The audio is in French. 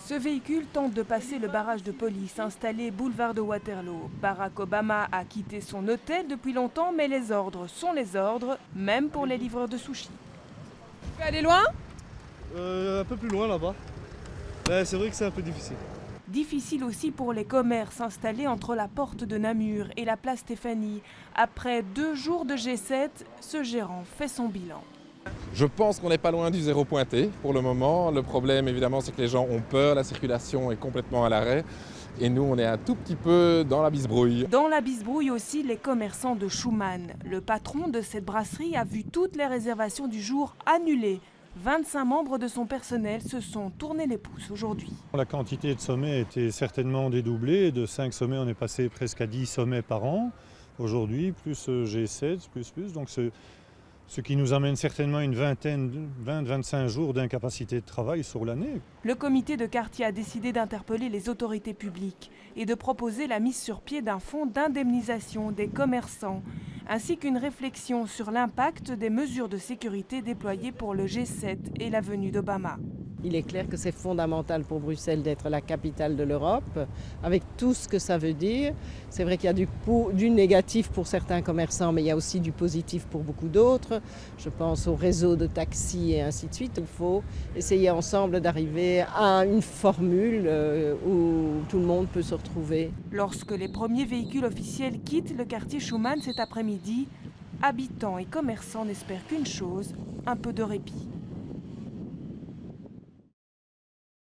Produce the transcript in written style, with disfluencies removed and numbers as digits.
Ce véhicule tente de passer le barrage de police installé boulevard de Waterloo. Barack Obama a quitté son hôtel depuis longtemps, mais les ordres sont les ordres, même pour les livreurs de sushis. Tu peux aller loin? Un peu plus loin là-bas. C'est vrai que c'est un peu difficile. Difficile aussi pour les commerces installés entre la porte de Namur et la place Stéphanie. Après 2 jours de G7, ce gérant fait son bilan. Je pense qu'on n'est pas loin du zéro pointé pour le moment. Le problème évidemment c'est que les gens ont peur, la circulation est complètement à l'arrêt et nous on est un tout petit peu dans la bisbrouille. Dans la bisbrouille aussi les commerçants de Schumann. Le patron de cette brasserie a vu toutes les réservations du jour annulées. 25 membres de son personnel se sont tournés les pouces aujourd'hui. La quantité de sommets a été certainement dédoublée. De 5 sommets, on est passé presque à 10 sommets par an. Aujourd'hui, plus G7, plus. Donc ce qui nous amène certainement une 20-25 jours d'incapacité de travail sur l'année. Le comité de quartier a décidé d'interpeller les autorités publiques et de proposer la mise sur pied d'un fonds d'indemnisation des commerçants, ainsi qu'une réflexion sur l'impact des mesures de sécurité déployées pour le G7 et la venue d'Obama. Il est clair que c'est fondamental pour Bruxelles d'être la capitale de l'Europe, avec tout ce que ça veut dire. C'est vrai qu'il y a du négatif pour certains commerçants, mais il y a aussi du positif pour beaucoup d'autres. Je pense au réseau de taxis et ainsi de suite. Il faut essayer ensemble d'arriver à une formule où tout le monde peut se retrouver. Lorsque les premiers véhicules officiels quittent le quartier Schumann cet après-midi, habitants et commerçants n'espèrent qu'une chose, un peu de répit.